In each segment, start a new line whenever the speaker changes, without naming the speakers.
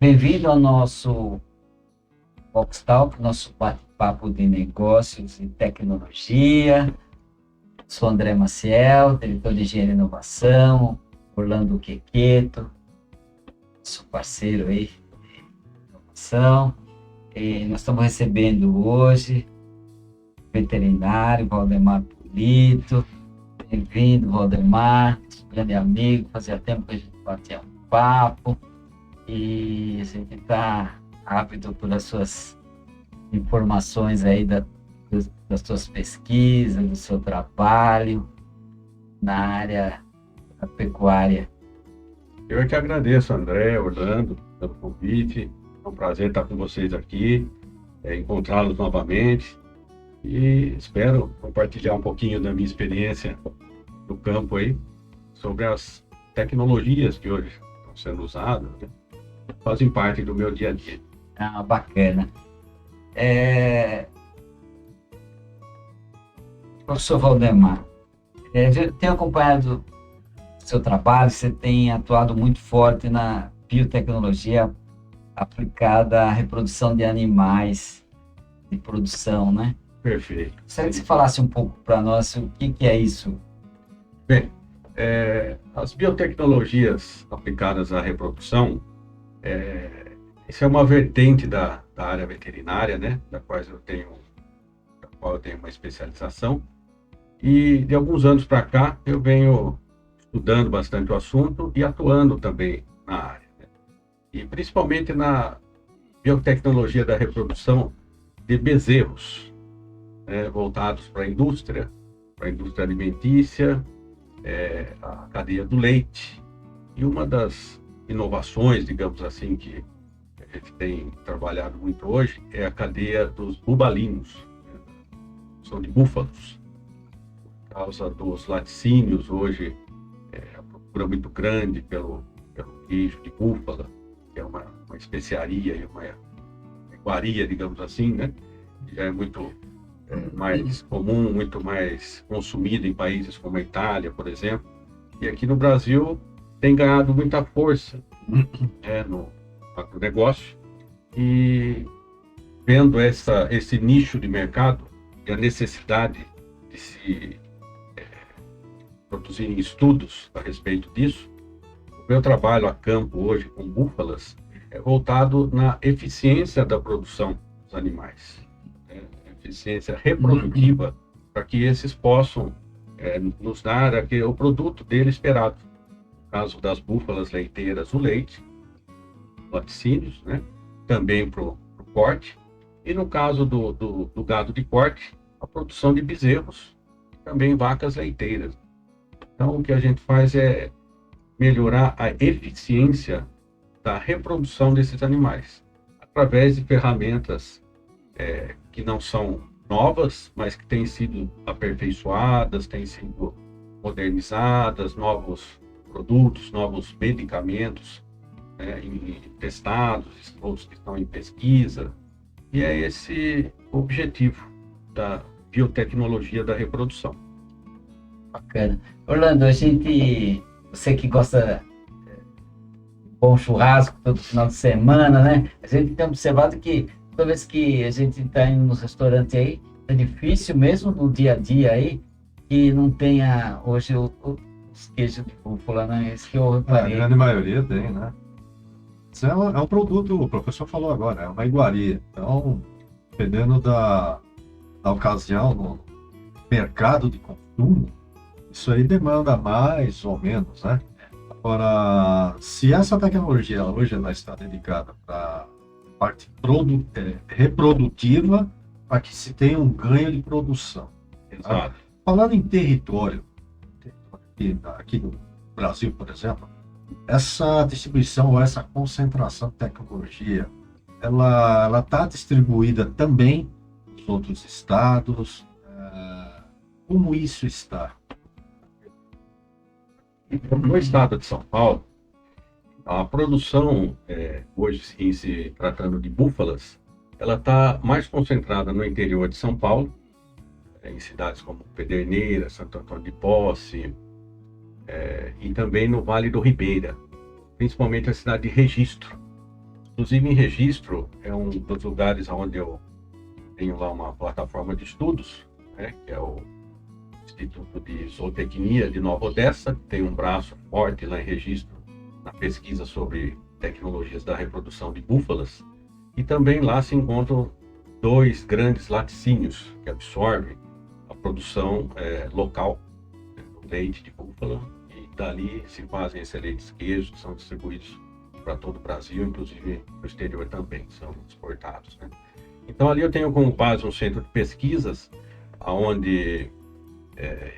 Bem-vindo ao nosso Vox Talk, nosso bate-papo de negócios e tecnologia. Sou André Maciel, diretor de Engenharia e Inovação, Orlando Quequeto, nosso parceiro aí de inovação. E nós estamos recebendo hoje o veterinário Valdemar Polito. Bem-vindo, Valdemar, grande amigo, fazia tempo que a gente batia um papo. E a gente está ávido pelas suas informações aí das suas pesquisas, do seu trabalho na área da pecuária.
Eu é que agradeço, André, Orlando, pelo convite. É um prazer estar com vocês aqui, encontrá-los novamente e espero compartilhar um pouquinho da minha experiência no campo aí sobre as tecnologias que hoje estão sendo usadas, né? Fazem parte do meu dia a dia.
Ah, bacana. Professor Valdemar, eu tenho acompanhado o seu trabalho, você tem atuado muito forte na biotecnologia aplicada à reprodução de animais de produção, né?
Perfeito.
Gostaria que você falasse um pouco para nós o que é isso.
Bem, as biotecnologias aplicadas à reprodução, isso é uma vertente da área veterinária, né, da qual eu tenho uma especialização, e de alguns anos para cá eu venho estudando bastante o assunto e atuando também na área, né? E principalmente na biotecnologia da reprodução de bezerros, né, voltados para a indústria alimentícia, a cadeia do leite. E uma das inovações, digamos assim, que a gente tem trabalhado muito hoje é a cadeia dos bubalinos, né? São de búfalos. Por causa dos laticínios, hoje a procura muito grande pelo queijo de búfala, que é uma especiaria e uma iguaria, digamos assim, né? Já é muito mais comum, muito mais consumido em países como a Itália, por exemplo. E aqui no Brasil tem ganhado muita força no agronegócio, e vendo esse nicho de mercado e a necessidade de se produzirem estudos a respeito disso, o meu trabalho a campo hoje com búfalas é voltado na eficiência da produção dos animais, né? Eficiência reprodutiva, para que esses possam nos dar o produto dele esperado. No caso das búfalas leiteiras, o leite, laticínios, né? Também para o corte, e no caso do gado de corte, a produção de bezerros, também vacas leiteiras. Então, o que a gente faz é melhorar a eficiência da reprodução desses animais, através de ferramentas que não são novas, mas que têm sido aperfeiçoadas, têm sido modernizadas, novos produtos, novos medicamentos, testados, outros que estão em pesquisa. E é esse o objetivo da biotecnologia da reprodução.
Bacana. Orlando, você que gosta de bom churrasco todo final de semana, né? A gente tem observado que toda vez que a gente está indo nos restaurantes aí, é difícil mesmo no dia a dia aí, que não tenha hoje os queijos de búfala, né? Isso que eu reparei.
A grande maioria tem, né? Isso é um produto, o professor falou agora, é uma iguaria. Então, dependendo da ocasião, no mercado de consumo, isso aí demanda mais ou menos, né? Agora, se essa tecnologia hoje ela está dedicada para a parte reprodutiva, para que se tenha um ganho de produção.
Exato.
Falando em território, aqui no Brasil, por exemplo, essa distribuição ou essa concentração de tecnologia, ela está distribuída também nos outros estados? Como isso está?
No estado de São Paulo, a produção, hoje em se tratando de búfalas, ela está mais concentrada no interior de São Paulo, em cidades como Pederneiras, Santo Antônio de Posse, e também no Vale do Ribeira, principalmente a cidade de Registro. Inclusive em Registro é um dos lugares onde eu tenho lá uma plataforma de estudos, né, que é o Instituto de Zootecnia de Nova Odessa, que tem um braço forte lá em Registro na pesquisa sobre tecnologias da reprodução de búfalas. E também lá se encontram 2 grandes laticínios que absorvem a produção local do leite de búfala, e dali se fazem excelentes queijos que são distribuídos para todo o Brasil, inclusive para o exterior também, são exportados, né? Então ali eu tenho como base um centro de pesquisas, onde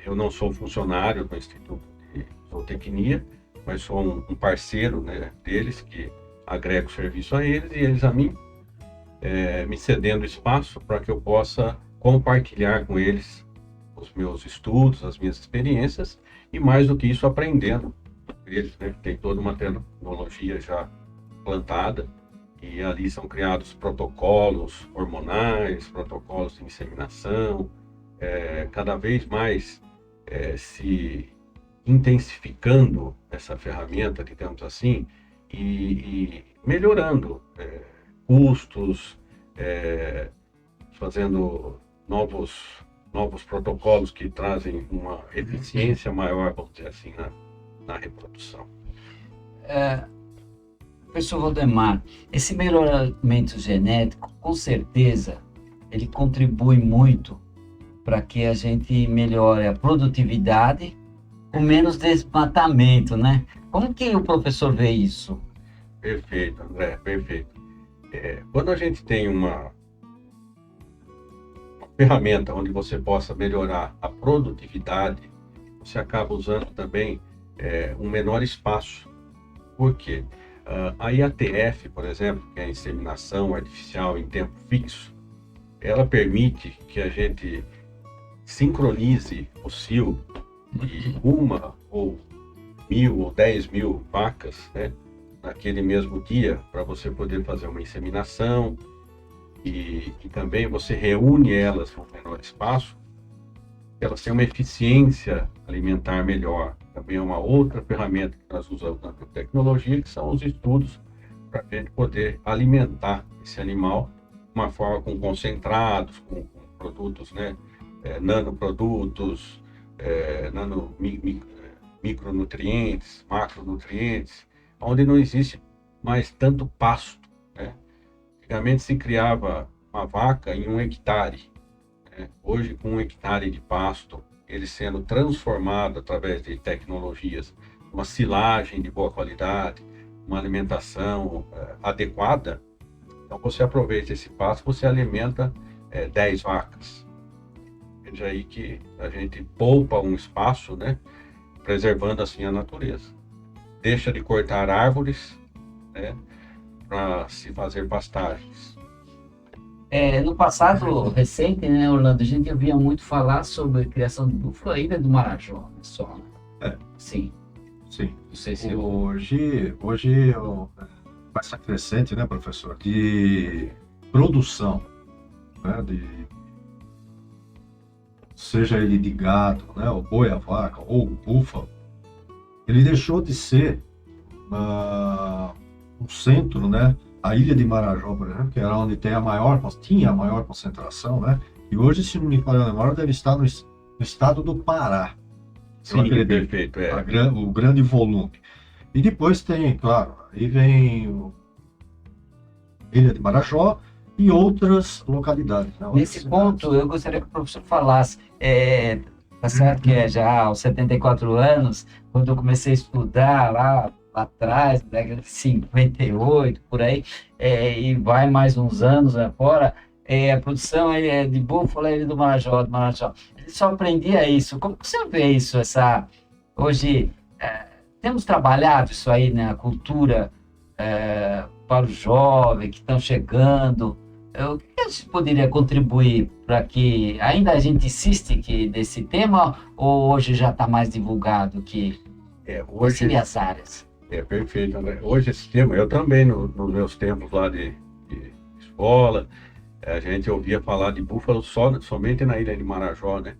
eu não sou funcionário do Instituto de Zootecnia, mas sou um parceiro, né, deles, que agrego serviço a eles e eles a mim, me cedendo espaço para que eu possa compartilhar com eles os meus estudos, as minhas experiências, e mais do que isso, aprendendo eles, né? Tem toda uma tecnologia já plantada, e ali são criados protocolos hormonais, protocolos de inseminação, cada vez mais se intensificando essa ferramenta, digamos assim, e melhorando custos, fazendo novos protocolos que trazem uma eficiência maior, vamos dizer assim, na reprodução.
Professor Valdemar, esse melhoramento genético, com certeza, ele contribui muito para que a gente melhore a produtividade com menos desmatamento, né? Como que o professor vê isso?
Perfeito, André, perfeito. Quando a gente tem uma ferramenta onde você possa melhorar a produtividade, você acaba usando também um menor espaço. Por quê? A IATF, por exemplo, que é a inseminação artificial em tempo fixo, ela permite que a gente sincronize o cio de 1 ou 1.000 ou 10.000 vacas, né, naquele mesmo dia, para você poder fazer uma inseminação, e também você reúne elas no menor espaço, elas têm uma eficiência alimentar melhor. Também é uma outra ferramenta que nós usamos na biotecnologia, que são os estudos para a gente poder alimentar esse animal de uma forma com concentrados, com produtos, né, nanoprodutos, micronutrientes, macronutrientes, onde não existe mais tanto pasto, né? Antigamente se criava uma vaca em 1 hectare. Hoje, com 1 hectare de pasto, ele sendo transformado através de tecnologias, uma silagem de boa qualidade, uma alimentação adequada, então você aproveita esse pasto, você alimenta 10 vacas. Veja aí que a gente poupa um espaço, né, preservando assim a natureza. Deixa de cortar árvores, né, para se fazer pastagens.
No passado recente, né, Orlando, a gente ouvia muito falar sobre a criação de búfala Ilha do Marajó, né, só, né? Sim.
Sim.
Não sei se
Hoje com essa crescente, né, professor, de produção, né, seja ele de gado, né, o boi, a vaca ou o búfalo, ele deixou de ser um centro, né? A ilha de Marajó, por exemplo, que era onde tinha a maior concentração, né? E hoje, se não me falha a memória, deve estar no estado do Pará.
Sim, perfeito.
O grande volume. E depois tem, claro, aí vem Ilha de Marajó e outras localidades. Né?
Nesse ponto, eu gostaria que o professor falasse, tá certo que é já aos 74 anos, quando eu comecei a estudar lá atrás, na década de 58, por aí, e vai mais uns anos fora, a produção de búfala e do Marajó, Ele só aprendia isso. Como que você vê isso? Hoje, temos trabalhado isso aí na cultura para os jovens que estão chegando. O que a gente poderia contribuir para que ainda a gente insiste nesse tema, ou hoje já está mais divulgado que
hoje
as áreas?
Perfeito, André. Hoje esse tema, eu também, nos meus tempos lá de escola, a gente ouvia falar de búfalo somente na Ilha de Marajó, né?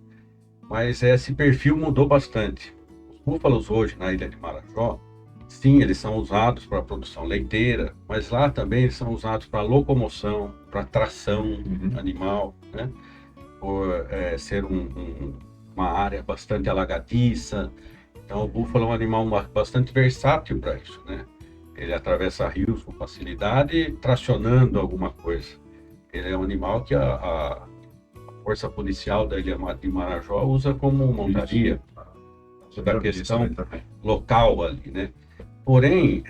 Mas esse perfil mudou bastante. Os búfalos hoje na Ilha de Marajó sim, eles são usados para produção leiteira, mas lá também eles são usados para locomoção, para tração animal, né? Por ser uma área bastante alagadiça. Então, o búfalo é um animal bastante versátil para isso, né? Ele atravessa rios com facilidade, tracionando alguma coisa. Ele é um animal que a força policial da Ilha de Marajó usa como montaria, da questão local ali, né? Porém,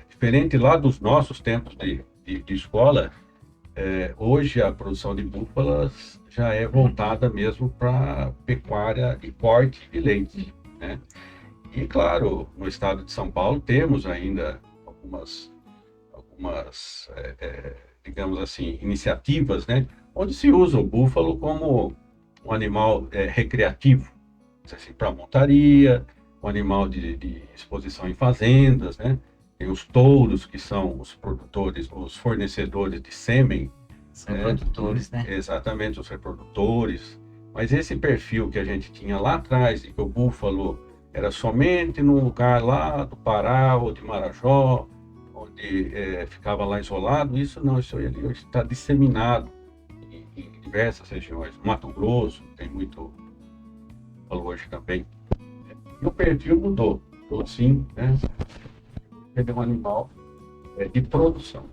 diferente lá dos nossos tempos de escola, hoje a produção de búfalas já é voltada mesmo para pecuária de corte e leite, né? E claro, no estado de São Paulo temos ainda algumas digamos assim, iniciativas, né? Onde se usa o búfalo como um animal recreativo, assim, para montaria, um animal de exposição em fazendas, né? Tem os touros, que são os produtores, os fornecedores de sêmen.
São produtores, né?
Exatamente, os reprodutores. Mas esse perfil que a gente tinha lá atrás, de que o búfalo era somente num lugar lá do Pará ou de Marajó, onde ficava lá isolado, isso não, isso aí hoje está disseminado em diversas regiões. Mato Grosso tem muito búfalo hoje também. E o perfil mudou sim, né? Ele é um animal de produção.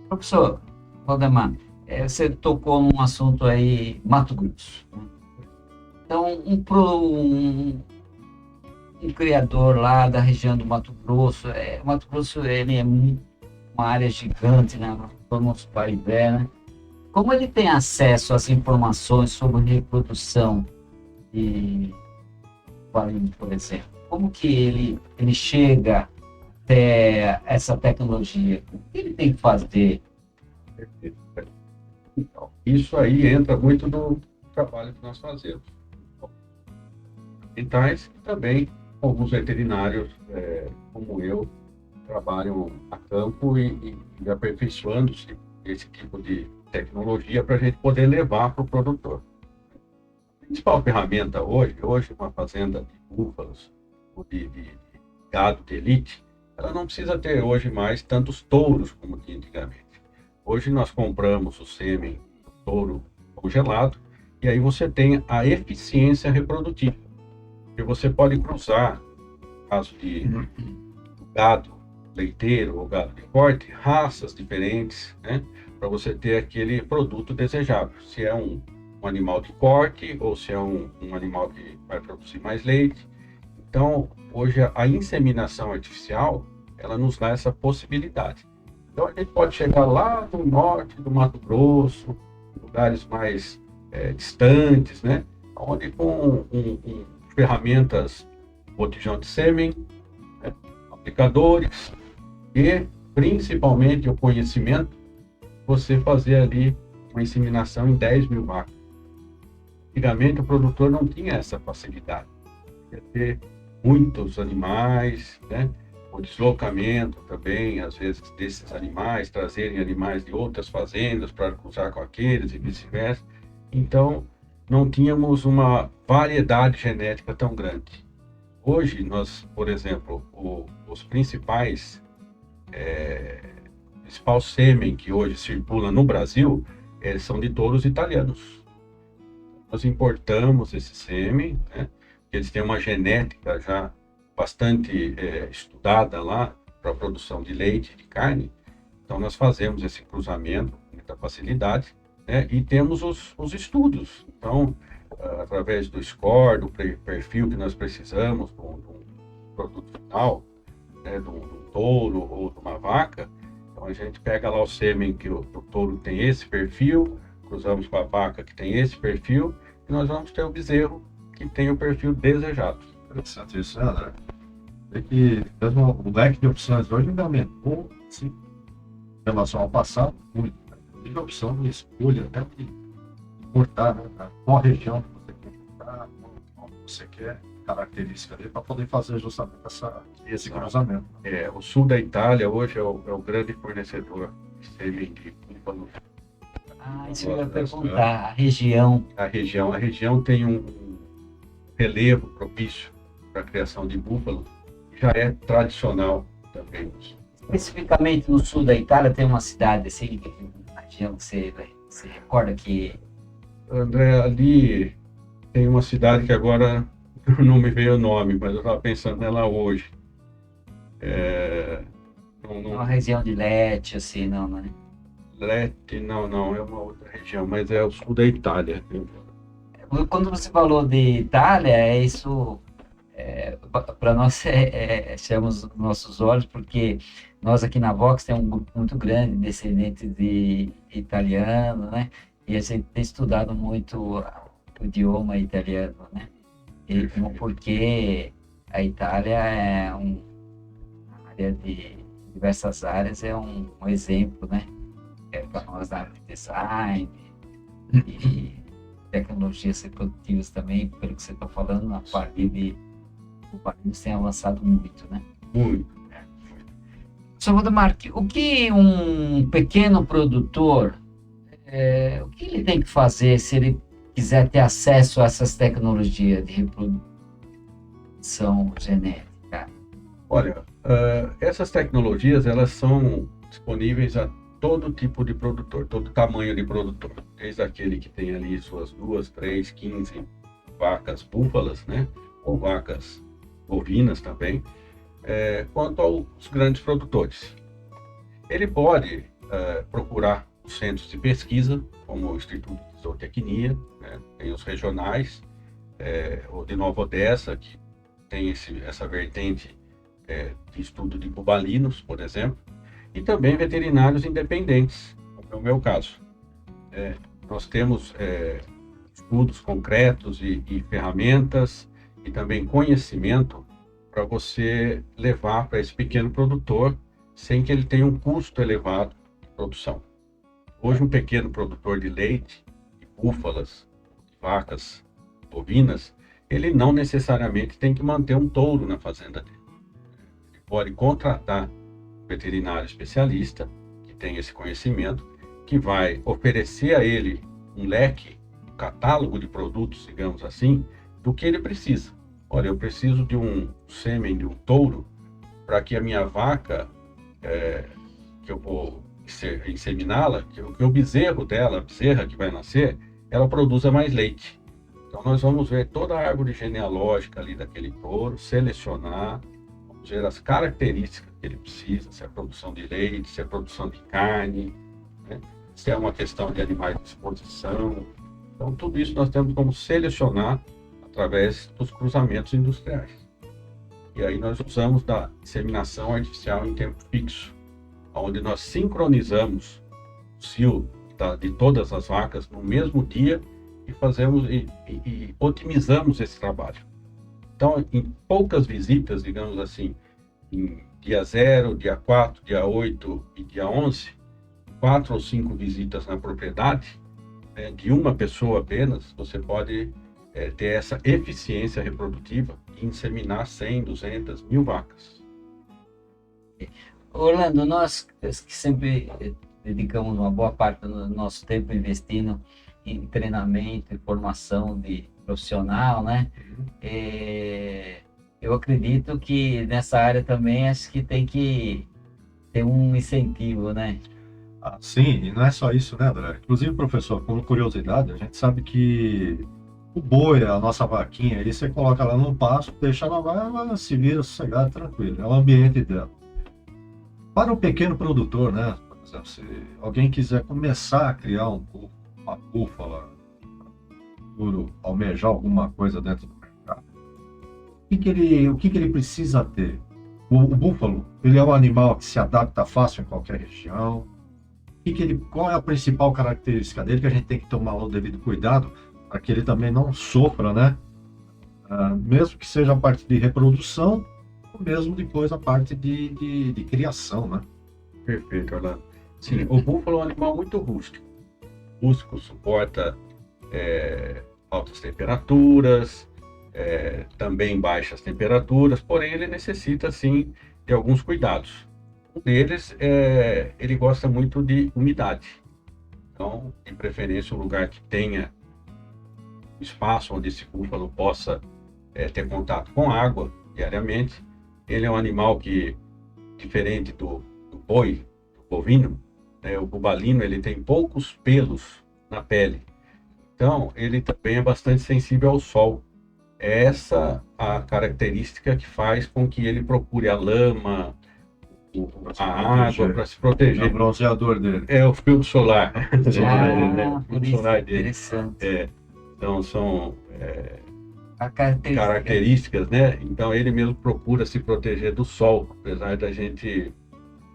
Professor Valdemar, você tocou num assunto aí, Mato Grosso. Então, um criador lá da região do Mato Grosso, o Mato Grosso ele é uma área gigante, né? Todo o nosso país né? Como ele tem acesso às informações sobre reprodução de bovino, por exemplo? Como que ele chega até essa tecnologia? O que ele tem que fazer?
Então, isso aí entra muito no trabalho que nós fazemos. E também alguns veterinários, como eu, trabalham a campo e aperfeiçoando-se esse tipo de tecnologia para a gente poder levar para o produtor. A principal ferramenta hoje uma fazenda de búfalos ou de gado de elite, ela não precisa ter hoje mais tantos touros como tinha antigamente. Hoje nós compramos o sêmen do touro congelado e aí você tem a eficiência reprodutiva. E você pode cruzar, no caso de gado leiteiro ou gado de corte, raças diferentes, né? Para você ter aquele produto desejável. Se é um animal de corte ou se é um animal que vai produzir mais leite. Então, hoje a inseminação artificial, ela nos dá essa possibilidade. Então, a gente pode chegar lá no norte do Mato Grosso, lugares mais distantes, né? Onde com ferramentas, botijão de sêmen, né? Aplicadores e, principalmente, o conhecimento, você fazer ali uma inseminação em 10 mil vacas. Antigamente, o produtor não tinha essa facilidade. Ia ter muitos animais, né? O deslocamento também, às vezes, desses animais, trazerem animais de outras fazendas para cruzar com aqueles e vice-versa. Então, não tínhamos uma variedade genética tão grande. Hoje, nós, por exemplo, os principais sêmen que hoje circula no Brasil são de touros italianos. Nós importamos esse sêmen, né? Eles têm uma genética já bastante estudada lá para a produção de leite e de carne. Então, nós fazemos esse cruzamento com muita facilidade, né? E temos os estudos. Então, através do score, do perfil que nós precisamos, do produto final, né? do touro ou de uma vaca, então a gente pega lá o sêmen que o touro tem esse perfil, cruzamos com a vaca que tem esse perfil, e nós vamos ter o bezerro que tem o perfil desejado.
Interessante isso, né, André? É que o leque de opções hoje ainda aumentou, sim, em relação ao passado, muito. Tem a opção de escolha, até de importar, né, qual região que você quer importar, qual você quer, característica dele, para poder fazer justamente esse cruzamento.
O sul da Itália hoje é o grande fornecedor de sêmen de búfalo.
Isso eu ia perguntar, a região.
A região tem um relevo propício para a criação de búfalo, já é tradicional também.
Especificamente no sul da Itália, tem uma cidade assim, na região que você recorda que
André, ali tem uma cidade que agora não me veio o nome, mas eu estava pensando nela hoje. Não,
é uma
não,
região de Lecce, assim, não é?
Lete, não, é uma outra região, mas é o sul da Itália.
Quando você falou de Itália, isso para nós chama os nossos olhos, porque nós aqui na Vox temos um grupo muito grande de descendentes de italiano, né? E a gente tem estudado muito o idioma italiano, né? E porque a Itália é uma área de diversas áreas, é um exemplo, né? Para nós na área de design e tecnologias reprodutivas também, pelo que você está falando, na parte de urbanismo tem avançado muito, né?
Muito.
Sr. Valdemar, o que um pequeno produtor, o que ele tem que fazer se ele quiser ter acesso a essas tecnologias de reprodução genética?
Olha, essas tecnologias, elas são disponíveis a todo tipo de produtor, todo tamanho de produtor, desde aquele que tem ali suas 2, 3, 15 vacas búfalas, né? Ou vacas bovinas também, quanto aos grandes produtores. Ele pode procurar os centros de pesquisa, como o Instituto de Zootecnia, né? Tem os regionais, o de Nova Odessa, que tem essa vertente de estudo de bubalinos, por exemplo, e também veterinários independentes, como é o meu caso. Nós temos estudos concretos e ferramentas e também conhecimento para você levar para esse pequeno produtor sem que ele tenha um custo elevado de produção. Hoje, um pequeno produtor de leite, de búfalas, de vacas bovinas, ele não necessariamente tem que manter um touro na fazenda dele. Ele pode contratar um veterinário especialista que tem esse conhecimento, que vai oferecer a ele um leque, um catálogo de produtos, digamos assim, do que ele precisa. Olha, eu preciso de um sêmen de um touro para que a minha vaca, que eu vou inseminá-la, que o bezerro dela, a bezerra que vai nascer, ela produza mais leite. Então nós vamos ver toda a árvore genealógica ali daquele touro, selecionar, vamos ver as características que ele precisa, se é produção de leite, se é produção de carne, né? Se é uma questão de animais de exposição. Então tudo isso nós temos como selecionar através dos cruzamentos industriais. E aí nós usamos da inseminação artificial em tempo fixo, onde nós sincronizamos o cio de todas as vacas no mesmo dia e fazemos e otimizamos esse trabalho. Então, em poucas visitas, digamos assim, em dia 0, dia 4, dia 8 e dia 11, 4 ou 5 visitas na propriedade, de uma pessoa apenas, você pode ter essa eficiência reprodutiva e inseminar 100, 200, 1000 vacas.
Orlando, nós que sempre dedicamos uma boa parte do nosso tempo investindo em treinamento e formação de profissional, né? Eu acredito que nessa área também acho que tem que ter um incentivo, né?
Sim, e não é só isso, né, André? Inclusive, professor, por curiosidade, a gente sabe que o boi, a nossa vaquinha, aí você coloca ela no pasto, deixa ela lá, ela se vira sossegada, tranquila, é o ambiente dela. Para o pequeno produtor, né, por exemplo, se alguém quiser começar a criar uma búfala, almejar alguma coisa dentro do mercado, o que ele precisa ter? O búfalo, ele é um animal que se adapta fácil em qualquer região. Qual é a principal característica dele que a gente tem que tomar o devido cuidado para que ele também não sofra, né? Mesmo que seja a parte de reprodução, ou mesmo depois a parte de criação, né?
Perfeito, Orlando. Sim, o búfalo é um animal muito rústico. Rústico, suporta altas temperaturas, também baixas temperaturas, porém ele necessita, sim, de alguns cuidados. Um deles ele gosta muito de umidade. Então, de preferência, um lugar que tenha espaço onde esse búfalo possa ter contato com água diariamente. ele é um animal que, diferente do boi, do bovino, né, o bubalino ele tem poucos pelos na pele. Então, ele também é bastante sensível ao sol. É essa a característica que faz com que ele procure a lama, a água para se
É o
proteger.
bronzeador dele.
É o filtro solar.
Ah,
O
por
filtro
isso,
solar dele.
interessante.
Então, são
A característica.
características, né? Então, ele mesmo procura se proteger do sol, apesar da gente...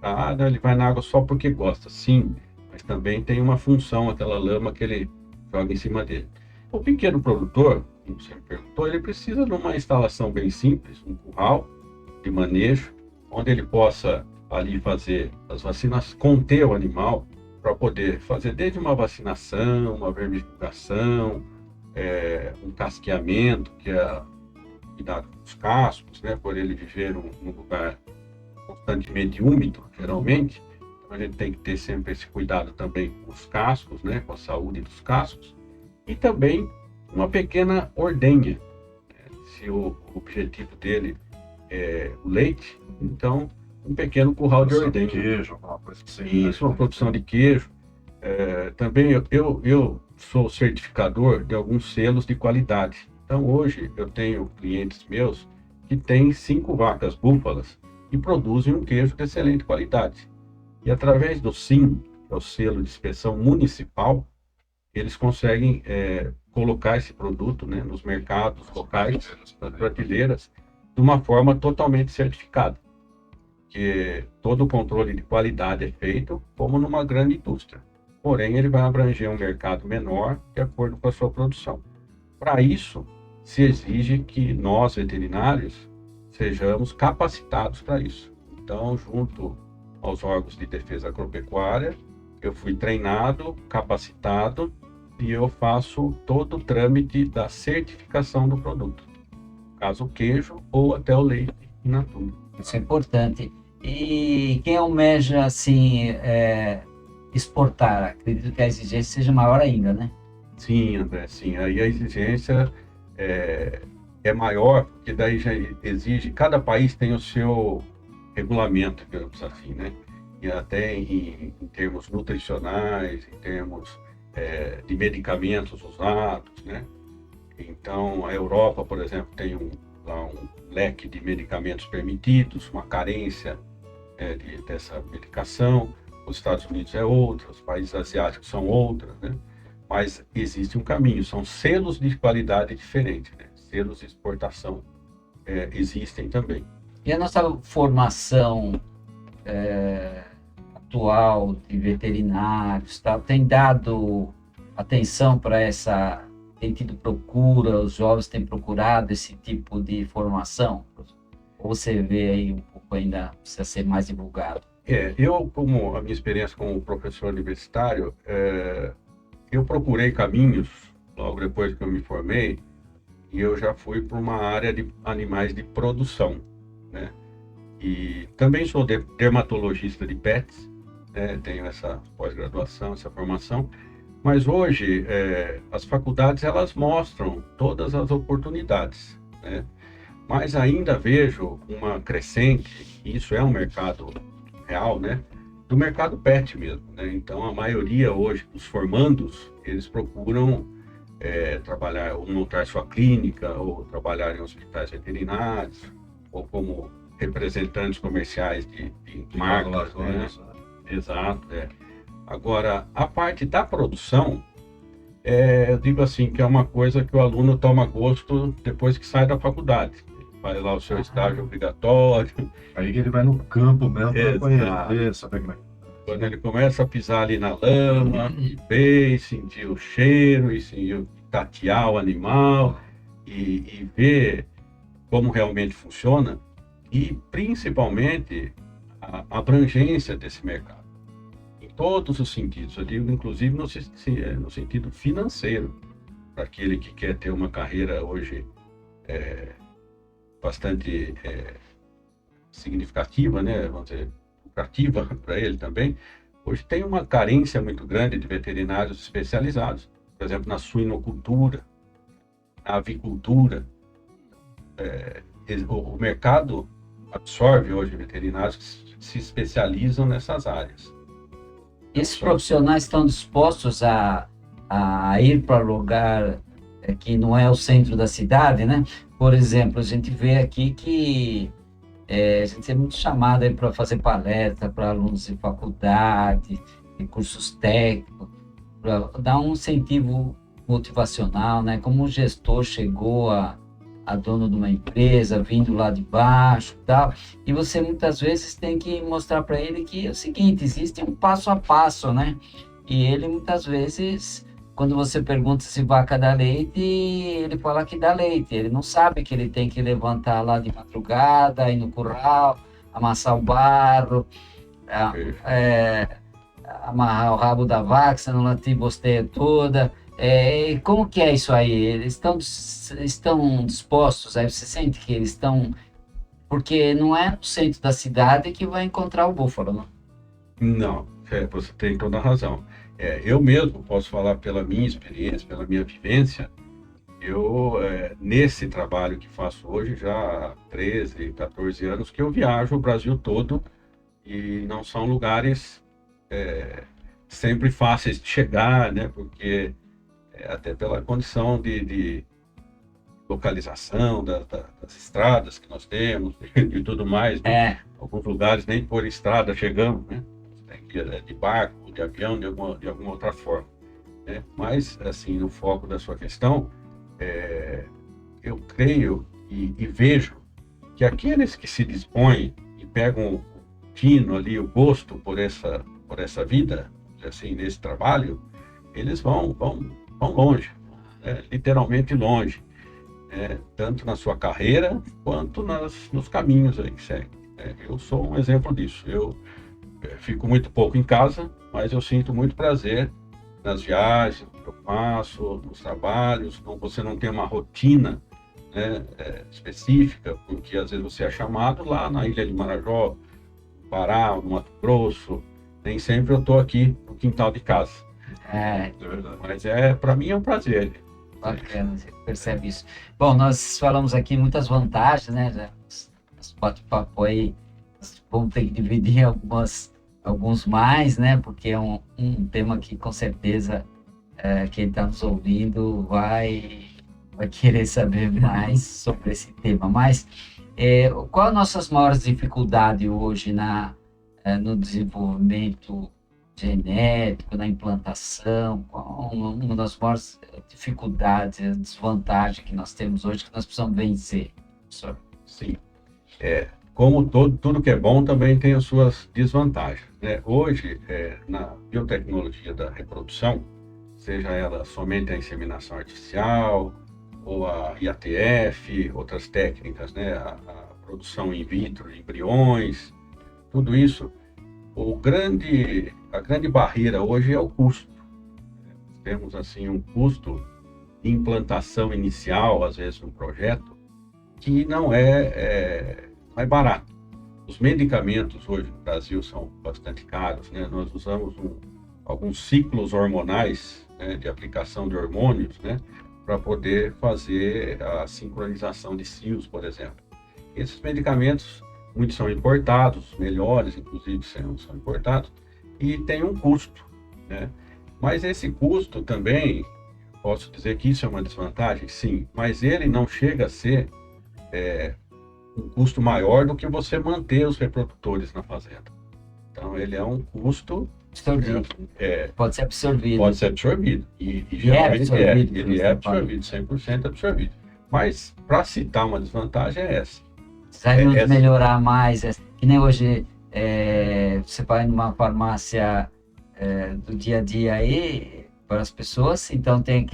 Ah, não, ele vai na água só porque gosta. Sim, mas também tem uma função, aquela lama que ele joga em cima dele. O pequeno produtor, como você me perguntou, ele precisa de uma instalação bem simples, um curral de manejo, onde ele possa ali fazer as vacinas, conter o animal, para poder fazer desde uma vacinação, uma vermifugação, um casqueamento, que é cuidar dos cascos, né, por ele viver num lugar constantemente úmido, geralmente. Então a gente tem que ter sempre esse cuidado também com os cascos, né, com a saúde dos cascos, e também uma pequena ordenha. Se o objetivo dele é o leite, então um pequeno curral de ordenha.
Queijo, alguma coisa assim.
Isso, uma produção de queijo. Também eu sou certificador de alguns selos de qualidade. Então hoje eu tenho clientes meus que têm 5 vacas búfalas e produzem um queijo de excelente qualidade. E através do SIM, que é o selo de inspeção municipal, eles conseguem colocar esse produto, né, nos mercados locais, nas prateleiras, de uma forma totalmente certificada. Que todo o controle de qualidade é feito como numa grande indústria. Porém, ele vai abranger um mercado menor de acordo com a sua produção. Para isso, se exige que nós, veterinários, sejamos capacitados para isso. Então, junto aos órgãos de defesa agropecuária, eu fui treinado, capacitado, e eu faço todo o trâmite da certificação do produto. Caso o queijo ou até o leite in natura.
Isso é importante. E quem almeja, assim, exportar, acredito que a exigência seja maior ainda, né?
Sim, André, sim. Aí a exigência é maior, porque daí já exige, cada país tem o seu regulamento, digamos assim, né? E até em termos nutricionais, em termos de medicamentos usados, né? Então, a Europa, por exemplo, tem lá um leque de medicamentos permitidos, uma carência dessa medicação. Os Estados Unidos é outra, os países asiáticos são outras, né? Mas existe um caminho, são selos de qualidade diferentes, né? Selos de exportação existem também.
E a nossa formação atual de veterinários, tal, tem dado atenção para essa, tem tido procura, os jovens têm procurado esse tipo de formação? Ou você vê aí um pouco ainda precisa ser mais divulgado?
Eu, como a minha experiência como professor universitário, eu procurei caminhos, logo depois que eu me formei, e eu já fui para uma área de animais de produção, né? E também sou dermatologista de pets, né? Tenho essa pós-graduação, essa formação, mas hoje as faculdades elas mostram todas as oportunidades, né? Mas ainda vejo uma crescente, isso é um mercado real, né? Do mercado pet mesmo, né? Então a maioria hoje dos formandos, eles procuram trabalhar ou montar sua clínica, ou trabalhar em hospitais veterinários, ou como representantes comerciais de marcas, né? Exato, Agora, a parte da produção, eu digo assim, que é uma coisa que o aluno toma gosto depois que sai da faculdade. Faz lá o seu estágio obrigatório.
Aí que ele vai no campo mesmo para
Exato.
conhecer, saber como é que...
Quando ele começa a pisar ali na lama, e ver, e sentir o cheiro, e tatear o animal, e ver como realmente funciona, e principalmente a abrangência desse mercado. Em todos os sentidos, eu digo inclusive no sentido financeiro, para aquele que quer ter uma carreira hoje bastante significativa, né? Vamos dizer, lucrativa para ele também. Hoje tem uma carência muito grande de veterinários especializados, por exemplo, na suinocultura, na avicultura. O mercado absorve hoje veterinários que se especializam nessas áreas.
Esses profissionais estão dispostos a ir para lugar que não é o centro da cidade, né? Por exemplo, a gente vê aqui que a gente é muito chamado para fazer palestra para alunos de faculdade, de cursos técnicos, para dar um incentivo motivacional, né? Como um gestor chegou a dono de uma empresa, vindo lá de baixo e tal, e você muitas vezes tem que mostrar para ele que é o seguinte, existe um passo a passo, né? E ele muitas vezes, quando você pergunta se vaca dá leite, ele fala que dá leite, ele não sabe que ele tem que levantar lá de madrugada, ir no curral, amassar o barro, amarrar o rabo da vaca, senão ela te bosteia toda. Como que é isso aí? Eles estão dispostos? Aí você sente que eles estão... Porque não é no centro da cidade que vai encontrar o búfalo, não?
Não, você tem toda a razão. Eu mesmo posso falar pela minha experiência, pela minha vivência. Eu, nesse trabalho que faço hoje, já há 13, 14 anos que eu viajo o Brasil todo e não são lugares sempre fáceis de chegar, né? Porque até pela condição de localização das estradas que nós temos e tudo mais, né? Alguns lugares nem por estrada chegamos, né? Tem que ir de barco, de avião, de alguma outra forma, né? Mas, assim, no foco da sua questão, eu creio e vejo que aqueles que se dispõem e pegam o tino ali, o gosto por essa vida, assim, nesse trabalho, eles vão longe, literalmente longe, tanto na sua carreira quanto nos caminhos aí que seguem. Eu sou um exemplo disso. Eu fico muito pouco em casa, mas eu sinto muito prazer nas viagens que eu faço, nos trabalhos. Você não tem uma rotina, né, específica, porque às vezes você é chamado lá na Ilha de Marajó, no Pará, no Mato Grosso. Nem sempre eu estou aqui no quintal de casa. Mas para mim é um prazer.
Bacana, você percebe isso. Bom, nós falamos aqui muitas vantagens, né? Esse bate-papo aí, vamos ter que dividir em alguns mais, né? Porque é um tema que com certeza quem está nos ouvindo vai querer saber mais sobre esse tema. Mas qual as nossas maiores dificuldades hoje no desenvolvimento genético, na implantação? Qual uma das maiores dificuldades, desvantagens que nós temos hoje que nós precisamos vencer, professor?
Sim. Como tudo que é bom também tem as suas desvantagens, né? Hoje, na biotecnologia da reprodução, seja ela somente a inseminação artificial ou a IATF, outras técnicas, né? A produção in vitro de embriões, tudo isso, a grande barreira hoje é o custo. Temos assim um custo de implantação inicial, às vezes, no projeto, que não é barato. Os medicamentos hoje no Brasil são bastante caros, né? Nós usamos alguns ciclos hormonais, né, de aplicação de hormônios, né, para poder fazer a sincronização de cios, por exemplo. Esses medicamentos, muitos são importados, melhores, inclusive, são importados, e tem um custo, né? Mas esse custo também, posso dizer que isso é uma desvantagem? Sim, mas ele não chega a ser um custo maior do que você manter os reprodutores na fazenda. Então, ele é um custo...
Pode ser absorvido.
Pode ser absorvido. E geralmente ele é absorvido, 100% absorvido. Mas, para citar uma desvantagem, é essa.
Precisamos melhorar mais. Que nem hoje, você vai numa farmácia do dia a dia aí, para as pessoas, então tem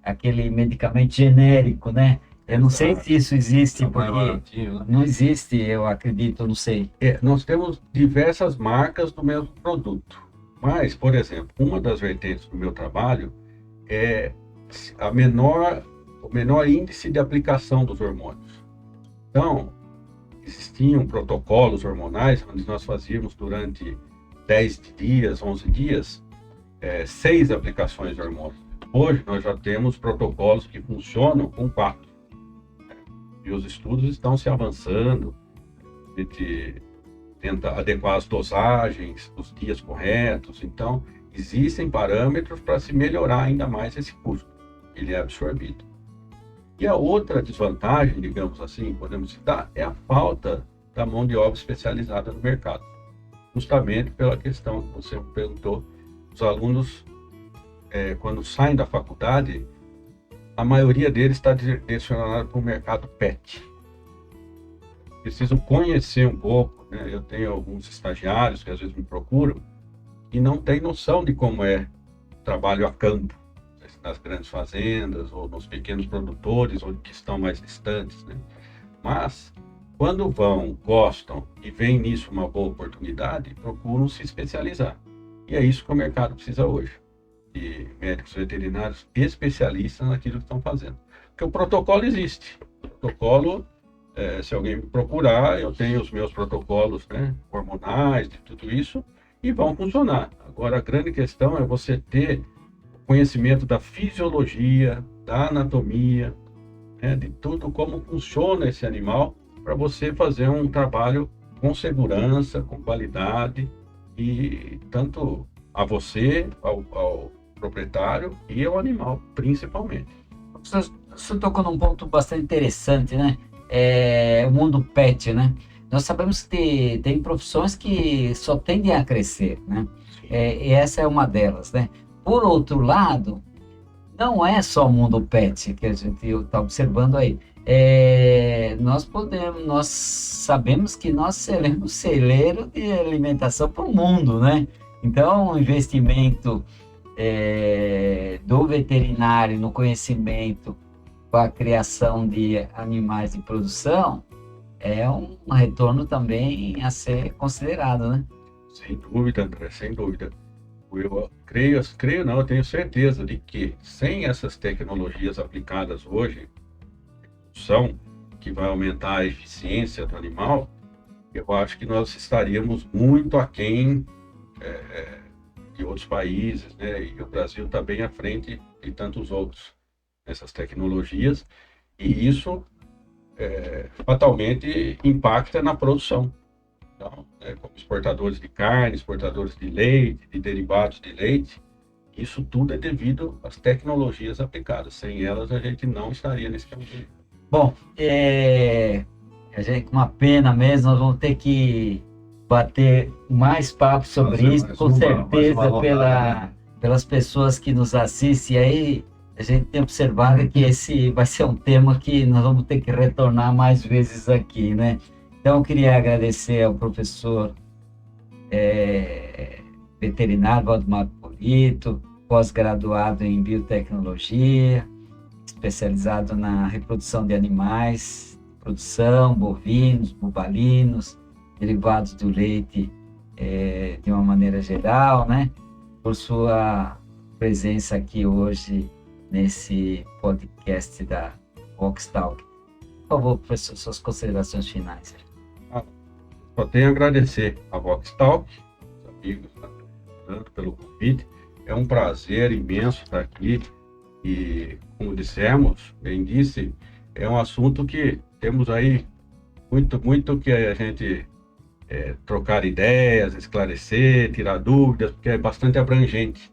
aquele medicamento genérico, né? Eu não sei se isso existe, porque não existe, eu acredito, eu não sei.
Nós temos diversas marcas do mesmo produto. Mas, por exemplo, uma das vertentes do meu trabalho é o menor índice de aplicação dos hormônios. Então, existiam protocolos hormonais onde nós fazíamos durante 10 dias, 11 dias, 6 aplicações de hormônios. Hoje nós já temos protocolos que funcionam com 4. E os estudos estão se avançando gente tenta adequar as dosagens, os dias corretos. Então, existem parâmetros para se melhorar ainda mais esse custo. Ele é absorvido. E a outra desvantagem, digamos assim, podemos citar, é a falta da mão de obra especializada no mercado. Justamente pela questão que você perguntou, os alunos, quando saem da faculdade, a maioria deles está direcionada para o mercado PET. Precisam conhecer um pouco, né? Eu tenho alguns estagiários que às vezes me procuram e não têm noção de como é o trabalho a campo, nas grandes fazendas ou nos pequenos produtores, ou que estão mais distantes, né? Mas, quando vão, gostam e veem nisso uma boa oportunidade, procuram se especializar. E é isso que o mercado precisa hoje, de médicos veterinários especialistas naquilo que estão fazendo. Porque o protocolo existe. O protocolo, se alguém me procurar, eu tenho os meus protocolos, né, hormonais, de tudo isso, e vão funcionar. Agora, a grande questão é você ter conhecimento da fisiologia, da anatomia, né, de tudo, como funciona esse animal, para você fazer um trabalho com segurança, com qualidade, e tanto a você, ao proprietário e ao animal, principalmente.
Você tocou num ponto bastante interessante, né? O mundo pet, né? Nós sabemos que tem profissões que só tendem a crescer, né? E essa é uma delas, né? Por outro lado, não é só o mundo pet que a gente está observando aí. Nós sabemos que nós seremos celeiro de alimentação para o mundo, né? Então, o investimento do veterinário no conhecimento com a criação de animais de produção é um retorno também a ser considerado, né?
Sem dúvida, André, sem dúvida. Eu creio não, eu tenho certeza de que sem essas tecnologias aplicadas hoje, que vai aumentar a eficiência do animal, eu acho que nós estaríamos muito aquém de outros países, né? E o Brasil está bem à frente de tantos outros nessas tecnologias, e isso fatalmente impacta na produção. Então, como exportadores de carne, exportadores de leite, de derivados de leite, isso tudo é devido às tecnologias aplicadas. Sem elas, a gente não estaria nesse caminho.
Bom, a gente, com uma pena mesmo, nós vamos ter que bater mais papo sobre isso, com certeza, pelas pessoas que nos assistem aí. A gente tem observado que esse vai ser um tema que nós vamos ter que retornar mais vezes aqui, né? Então, eu queria agradecer ao professor veterinário Valdemar Polito, pós-graduado em biotecnologia, especializado na reprodução de animais, produção, bovinos, bubalinos, derivados do leite de uma maneira geral, né? Por sua presença aqui hoje nesse podcast da Voxtalk. Por favor, professor, suas considerações finais.
Só tenho a agradecer a Voxtalk, os amigos, tanto pelo convite. É um prazer imenso estar aqui e, como dissemos, bem disse, é um assunto que temos aí muito que a gente trocar ideias, esclarecer, tirar dúvidas, porque é bastante abrangente.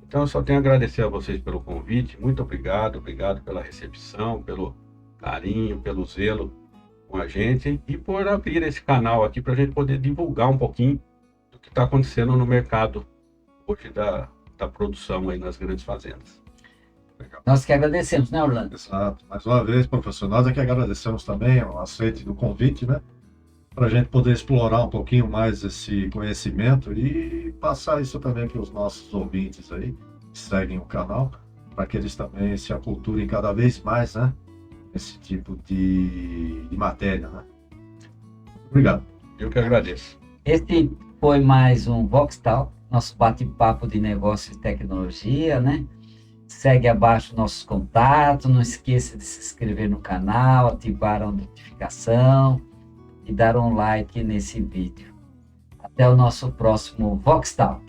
Então, eu só tenho a agradecer a vocês pelo convite. Muito obrigado pela recepção, pelo carinho, pelo zelo com a gente e por abrir esse canal aqui para a gente poder divulgar um pouquinho do que está acontecendo no mercado hoje da produção aí nas grandes fazendas.
Legal. Nós que agradecemos, né, Orlando?
Exato. Mais uma vez, professor, nós é que agradecemos também o aceite do convite, né? Para a gente poder explorar um pouquinho mais esse conhecimento e passar isso também para os nossos ouvintes aí, que seguem o canal, para que eles também se aculturem cada vez mais, né? Esse tipo de matéria, né? Obrigado.
Eu que agradeço.
Este foi mais um Voxtalk, nosso bate-papo de negócio e tecnologia, né? Segue abaixo nossos contatos, não esqueça de se inscrever no canal, ativar a notificação e dar um like nesse vídeo. Até o nosso próximo Voxtalk.